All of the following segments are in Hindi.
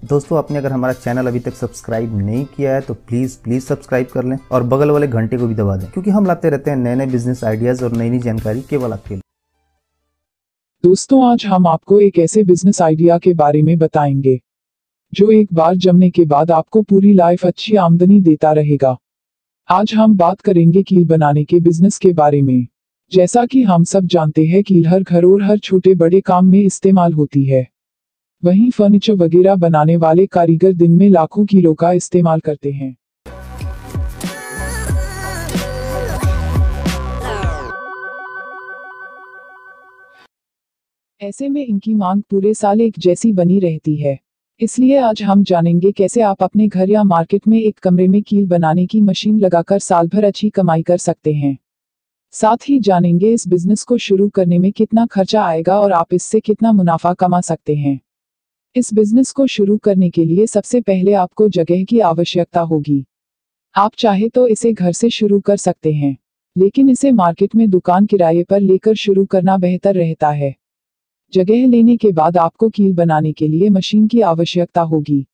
दोस्तों, आपने अगर हमारा चैनल अभी तक सब्सक्राइब नहीं किया है तो प्लीज सब्सक्राइब कर लें और बगल वाले घंटे को भी दबा दें, क्योंकि हम लाते रहते हैं नए नए बिजनेस आइडियाज और नई नई जानकारी केवल आपके लिए। दोस्तों, आज हम आपको एक ऐसे बिजनेस आइडिया के बारे में बताएंगे जो एक बार जमने के बाद आपको पूरी लाइफ अच्छी आमदनी देता रहेगा। आज हम बात करेंगे कील बनाने के बिजनेस के बारे में। जैसा कि हम सब जानते हैं, कील हर घर और हर छोटे बड़े काम में इस्तेमाल होती है। वहीं फर्नीचर वगैरह बनाने वाले कारीगर दिन में लाखों कीलों का इस्तेमाल करते हैं। ऐसे में इनकी मांग पूरे साल एक जैसी बनी रहती है। इसलिए आज हम जानेंगे कैसे आप अपने घर या मार्केट में एक कमरे में कील बनाने की मशीन लगाकर साल भर अच्छी कमाई कर सकते हैं। साथ ही जानेंगे इस बिजनेस को शुरू करने में कितना खर्चा आएगा और आप इससे कितना मुनाफा कमा सकते हैं। इस बिजनेस को शुरू करने के लिए सबसे पहले आपको जगह की आवश्यकता होगी। आप चाहे तो इसे घर से शुरू कर सकते हैं, लेकिन इसे मार्केट में दुकान किराए पर लेकर शुरू करना बेहतर रहता है। जगह लेने के बाद आपको कील बनाने के लिए मशीन की आवश्यकता होगी।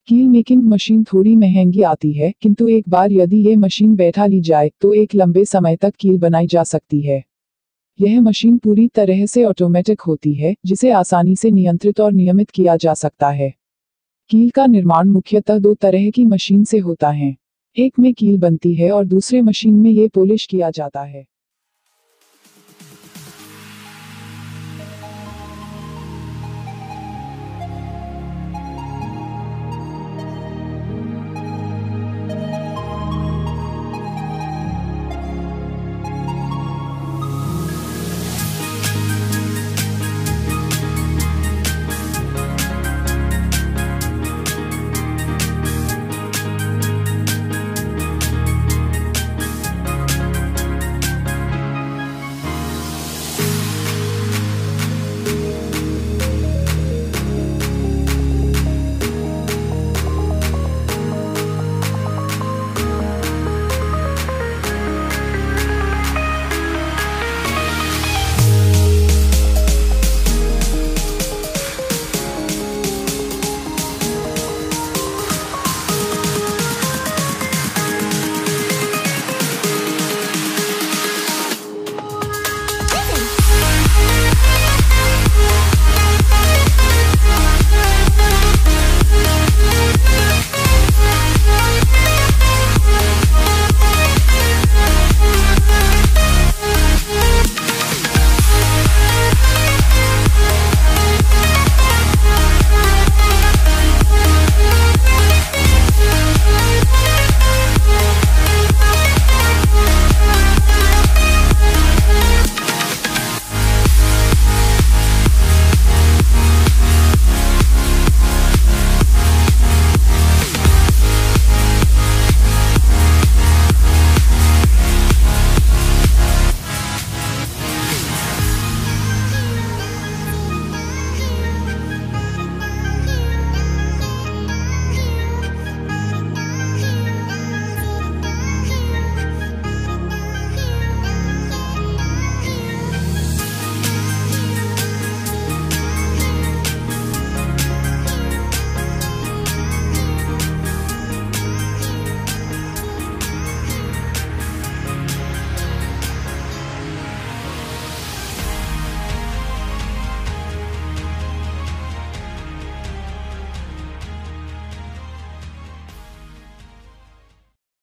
कील मेकिंग मशीन थोड़ी महंगी आती है, किंतु एक बार यदि ये मशीन बैठा ली जाए तो एक लंबे समय तक कील बनाई जा सकती है। यह मशीन पूरी तरह से ऑटोमेटिक होती है, जिसे आसानी से नियंत्रित और नियमित किया जा सकता है। कील का निर्माण मुख्यतः दो तरह की मशीन से होता है। एक में कील बनती है और दूसरे मशीन में ये पॉलिश किया जाता है।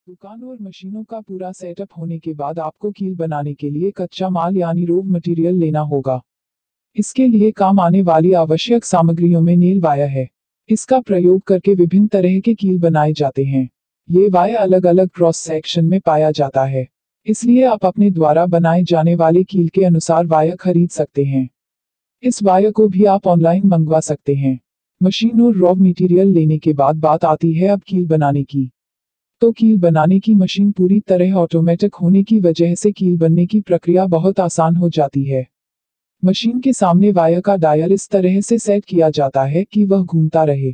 दुकान और मशीनों का पूरा सेटअप होने के बाद आपको कील बनाने के लिए कच्चा माल यानी रॉ मटेरियल लेना होगा। इसके लिए काम आने वाली आवश्यक सामग्रियों में नेल वायर है। इसका प्रयोग करके विभिन्न तरह के कील बनाए जाते हैं। ये वायर अलग अलग क्रॉस सेक्शन में पाया जाता है, इसलिए आप अपने द्वारा बनाए जाने वाले कील के अनुसार वायर खरीद सकते हैं। इस वायर को भी आप ऑनलाइन मंगवा सकते हैं। मशीन और रॉ मटेरियल लेने के बाद बात आती है अब कील बनाने की। तो कील बनाने की मशीन पूरी तरह ऑटोमेटिक होने की वजह से कील बनने की प्रक्रिया बहुत आसान हो जाती है। मशीन के सामने वायर का डायल इस तरह से सेट किया जाता है कि वह घूमता रहे।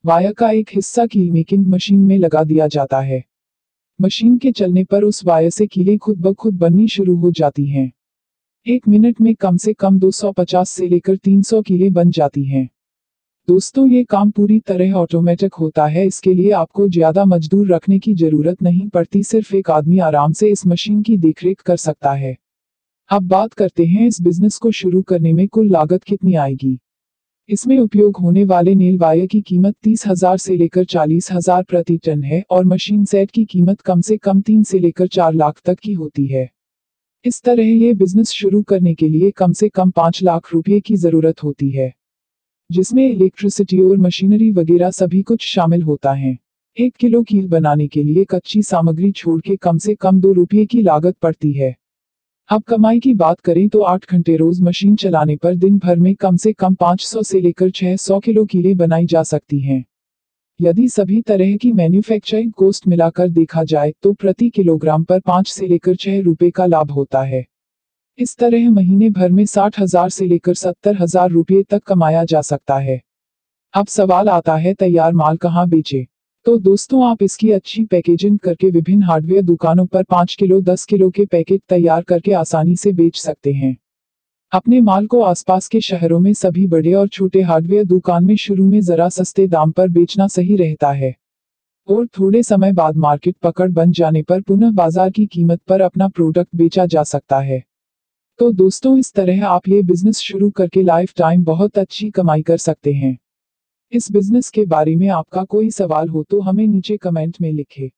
वायर का एक हिस्सा कील मेकिंग मशीन में लगा दिया जाता है। मशीन के चलने पर उस वायर से कीलें खुद ब खुद बननी शुरू हो जाती हैं। 1 मिनट में कम से कम 250 से लेकर 300 कीलें बन जाती हैं। दोस्तों ये काम पूरी तरह ऑटोमेटिक होता है, इसके लिए आपको ज्यादा मजदूर रखने की जरूरत नहीं पड़ती, सिर्फ एक आदमी आराम से इस मशीन की देखरेख कर सकता है। अब बात करते हैं इस बिजनेस को शुरू करने में कुल लागत कितनी आएगी। इसमें उपयोग होने वाले नेल वायर की कीमत 30,000 से लेकर 40,000 प्रति टन है और मशीन सेट की कीमत कम से कम 3 से लेकर 4 लाख तक की होती है। इस तरह ये बिजनेस शुरू करने के लिए कम से कम 5 लाख रुपए की जरूरत होती है, जिसमें इलेक्ट्रिसिटी और मशीनरी वगैरह सभी कुछ शामिल होता है। 1 किलो कील बनाने के लिए कच्ची सामग्री छोड़ के कम से कम 2 रुपये की लागत पड़ती है। अब कमाई की बात करें तो 8 घंटे रोज मशीन चलाने पर दिन भर में कम से कम 500 से लेकर 600 किलो कीलें बनाई जा सकती हैं। यदि सभी तरह की मैन्युफैक्चरिंग कॉस्ट मिलाकर देखा जाए तो प्रति किलोग्राम पर 5 से लेकर 6 रुपए का लाभ होता है। इस तरह महीने भर में 60,000 से लेकर 70,000 रुपये तक कमाया जा सकता है। अब सवाल आता है तैयार माल कहाँ बेचे। तो दोस्तों आप इसकी अच्छी पैकेजिंग करके विभिन्न हार्डवेयर दुकानों पर 5 किलो 10 किलो के पैकेट तैयार करके आसानी से बेच सकते हैं। अपने माल को आसपास के शहरों में सभी बड़े और छोटे हार्डवेयर दुकान में शुरू में जरा सस्ते दाम पर बेचना सही रहता है और थोड़े समय बाद मार्केट पकड़ बन जाने पर पुनः बाजार की कीमत पर अपना प्रोडक्ट बेचा जा सकता है। तो दोस्तों इस तरह आप ये बिजनेस शुरू करके लाइफ टाइम बहुत अच्छी कमाई कर सकते हैं। इस बिजनेस के बारे में आपका कोई सवाल हो तो हमें नीचे कमेंट में लिखें।